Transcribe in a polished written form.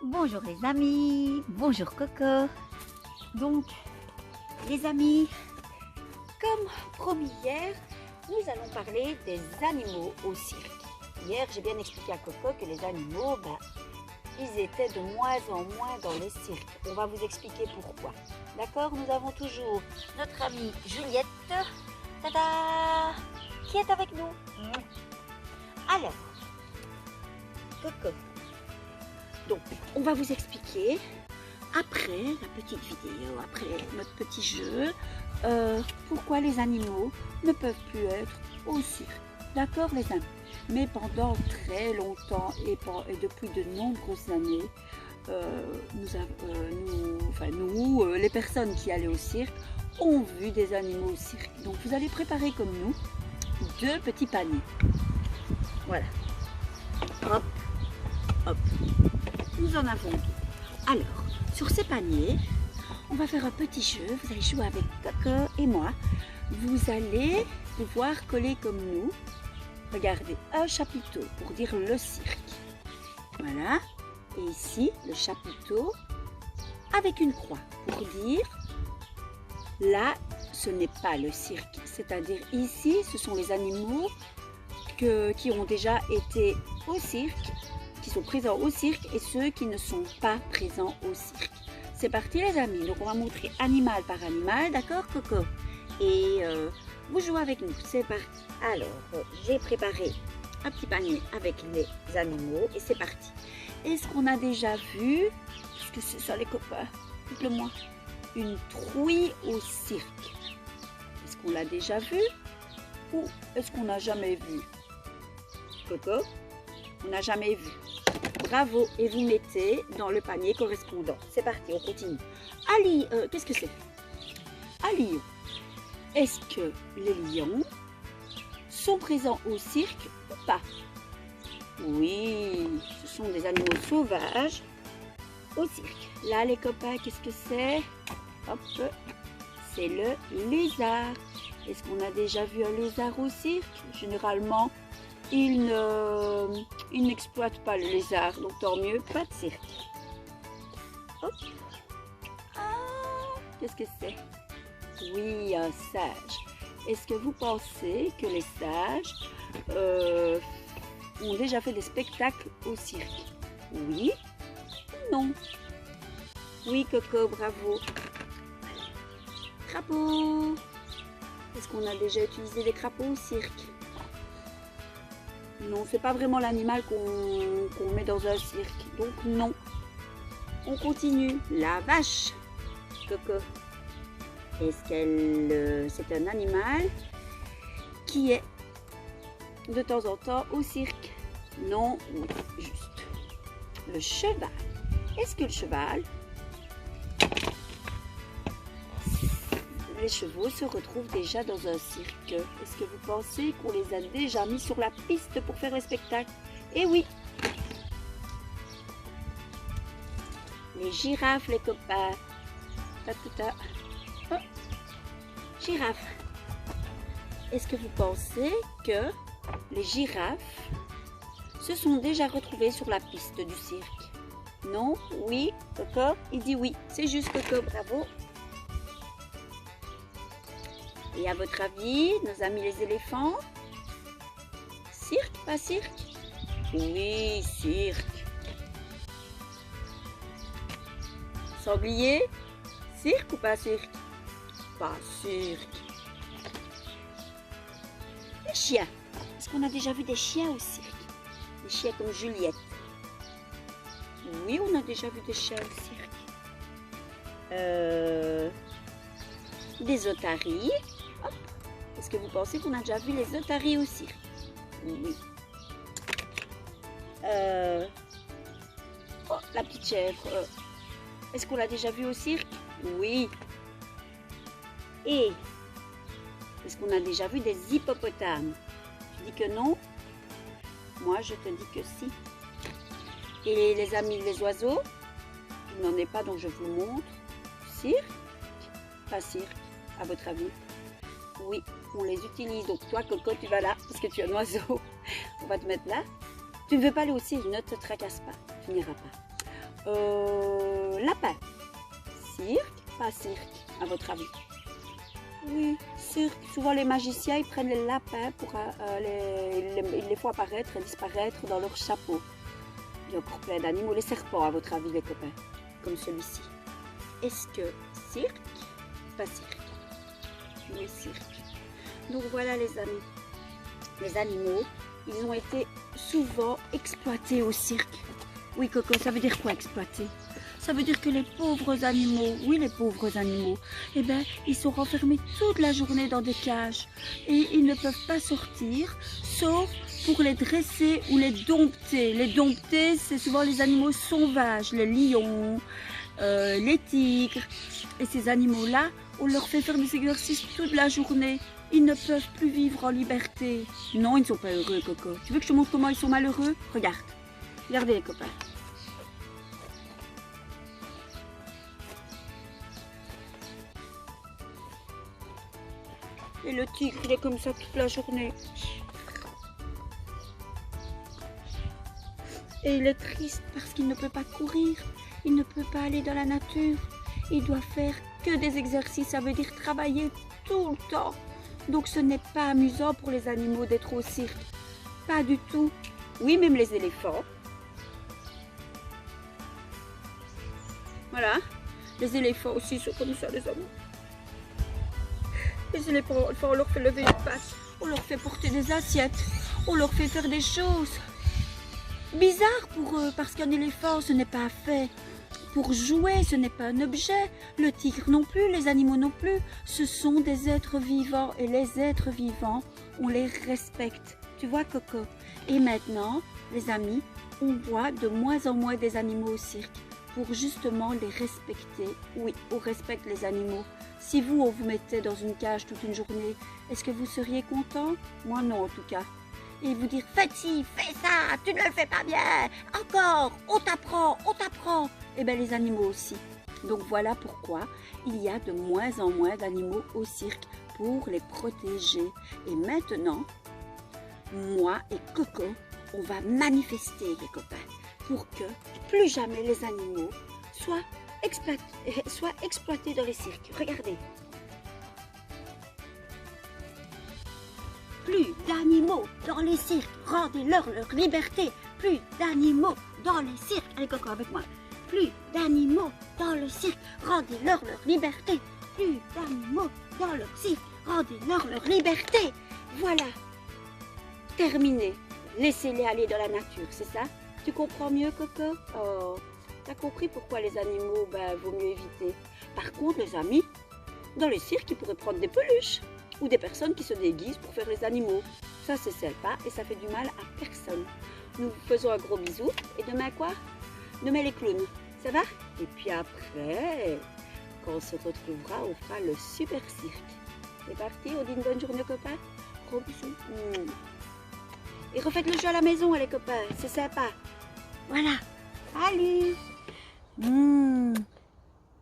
Bonjour les amis, bonjour Coco. Donc les amis, comme promis hier, nous allons parler des animaux au cirque. Hier j'ai bien expliqué à Coco que les animaux, ils étaient de moins en moins dans les cirques. On va vous expliquer pourquoi. D'accord? Nous avons toujours notre amie Juliette, tada, qui est avec nous. Alors, Coco, donc on va vous expliquer après la petite vidéo, après notre petit jeu, pourquoi les animaux ne peuvent plus être au cirque. D'accord les amis? Mais pendant très longtemps et depuis de nombreuses années, les personnes qui allaient au cirque ont vu des animaux au cirque. Donc vous allez préparer comme nous 2 petits paniers. Voilà. Hop, hop. Nous en avons 2. Alors, sur ces paniers, on va faire un petit jeu. Vous allez jouer avec Coco et moi. Vous allez pouvoir coller comme nous. Regardez, un chapiteau pour dire le cirque. Voilà. Et ici, le chapiteau avec une croix pour dire là, ce n'est pas le cirque. C'est-à-dire ici, ce sont les animaux qui ont déjà été au cirque, qui sont présents au cirque et ceux qui ne sont pas présents au cirque. C'est parti les amis. Donc on va montrer animal par animal, d'accord Coco? Et vous jouez avec nous, c'est parti. Alors, j'ai préparé un petit panier avec les animaux et c'est parti. Est-ce qu'on a déjà vu, qu'est-ce que c'est ça les copains? Dites-le moi. Une trouille au cirque. Est-ce qu'on l'a déjà vu ou est-ce qu'on n'a jamais vu? Coco, on n'a jamais vu. Bravo, et vous mettez dans le panier correspondant. C'est parti, on continue. Ali, qu'est-ce que c'est? Ali, est-ce que les lions sont présents au cirque ou pas? Oui, ce sont des animaux sauvages au cirque. Là, les copains, qu'est-ce que c'est? Hop, c'est le lézard. Est-ce qu'on a déjà vu un lézard au cirque? Généralement, il n'exploite pas le lézard, donc tant mieux, pas de cirque. Hop. Ah, qu'est-ce que c'est? Oui, un sage. Est-ce que vous pensez que les sages ont déjà fait des spectacles au cirque? Oui ou non? Oui, Coco, bravo. Crapaud. Est-ce qu'on a déjà utilisé des crapauds au cirque? Non, c'est pas vraiment l'animal qu'on met dans un cirque. Donc non. On continue. La vache. Coco. Est-ce qu'elle c'est un animal qui est de temps en temps au cirque? Non, juste. Le cheval. Est-ce que le cheval, les chevaux se retrouvent déjà dans un cirque? Est-ce que vous pensez qu'on les a déjà mis sur la piste pour faire les spectacles? Eh oui! Les girafes, les copains. Oh. Girafes. Est-ce que vous pensez que les girafes se sont déjà retrouvées sur la piste du cirque? Non? Oui? Coco? Il dit oui. C'est juste Coco, bravo. Et à votre avis, nos amis les éléphants? Cirque, pas cirque? Oui, cirque. Sanglier? Cirque ou pas cirque? Pas cirque. Les chiens. Est-ce qu'on a déjà vu des chiens au cirque? Des chiens comme Juliette? Oui, on a déjà vu des chiens au cirque. Des otaries. Hop. Est-ce que vous pensez qu'on a déjà vu les otaries au cirque? Oui. Oh, la petite chèvre. Est-ce qu'on l'a déjà vu au cirque? Oui. Et est-ce qu'on a déjà vu des hippopotames? Tu dis que non? Moi, je te dis que si. Et les amis, les oiseaux? Je n'en ai pas, donc je vous montre. Cirque? Pas cirque, à votre avis? Oui, on les utilise. Donc toi, Coco, tu vas là, parce que tu es un oiseau. On va te mettre là. Tu ne veux pas aller au cirque, ne te tracasse pas. Tu n'iras pas. Lapin. Cirque, pas cirque, à votre avis? Oui, cirque. Souvent les magiciens, ils prennent les lapins pour ils les font apparaître et disparaître dans leur chapeau. Il y a encore plein d'animaux. Les serpents, à votre avis, les copains, comme celui-ci. Est-ce que cirque? Pas cirque. Oui, cirque. Donc voilà les amis. Les animaux, ils ont été souvent exploités au cirque. Oui, Coco, ça veut dire quoi exploiter? Ça veut dire que les pauvres animaux, oui les pauvres animaux, eh bien, ils sont renfermés toute la journée dans des cages et ils ne peuvent pas sortir, sauf pour les dresser ou les dompter. Les dompter, c'est souvent les animaux sauvages, les lions, les tigres. Et ces animaux-là, on leur fait faire des exercices toute la journée. Ils ne peuvent plus vivre en liberté. Non, ils ne sont pas heureux, Coco. Tu veux que je te montre comment ils sont malheureux? Regarde. Regardez les copains. Et le tigre, il est comme ça toute la journée. Et il est triste parce qu'il ne peut pas courir. Il ne peut pas aller dans la nature. Il doit faire que des exercices. Ça veut dire travailler tout le temps. Donc ce n'est pas amusant pour les animaux d'être au cirque. Pas du tout. Oui, même les éléphants. Voilà. Les éléphants aussi sont comme ça, les amis. Les éléphants, on leur fait lever les pattes, on leur fait porter des assiettes, on leur fait faire des choses bizarres pour eux, parce qu'un éléphant, ce n'est pas fait pour jouer, ce n'est pas un objet. Le tigre non plus, les animaux non plus, ce sont des êtres vivants, et les êtres vivants, on les respecte. Tu vois, Coco? Et maintenant, les amis, on voit de moins en moins des animaux au cirque, pour justement les respecter. Oui, on respecte les animaux. Si vous, on vous mettait dans une cage toute une journée, est-ce que vous seriez content? Moi non, en tout cas. Et vous dire, fais ci, fais ça, tu ne le fais pas bien, encore, on t'apprend, on t'apprend. Eh bien, les animaux aussi. Donc voilà pourquoi il y a de moins en moins d'animaux au cirque pour les protéger. Et maintenant, moi et Coco, on va manifester, les copains, pour que plus jamais les animaux soient exploités dans les cirques. Regardez. Plus d'animaux dans les cirques. Rendez-leur leur liberté. Plus d'animaux dans les cirques. Allez, Coco, avec moi. Plus d'animaux dans le cirque. Rendez-leur leur liberté. Plus d'animaux dans le cirque. Rendez-leur leur liberté. Voilà. Terminé. Laissez-les aller dans la nature, c'est ça? Tu comprends mieux, Coco? Oh, t'as compris pourquoi les animaux, vaut mieux éviter. Par contre, les amis, dans les cirques, ils pourraient prendre des peluches ou des personnes qui se déguisent pour faire les animaux. Ça, c'est sympa et ça fait du mal à personne. Nous vous faisons un gros bisou. Et demain, quoi? Demain, les clowns. Ça va? Et puis après, quand on se retrouvera, on fera le super cirque. C'est parti, on dit une bonne journée aux copains. Gros bisous. Et refaites le jeu à la maison, les copains. C'est sympa. Voilà. Salut.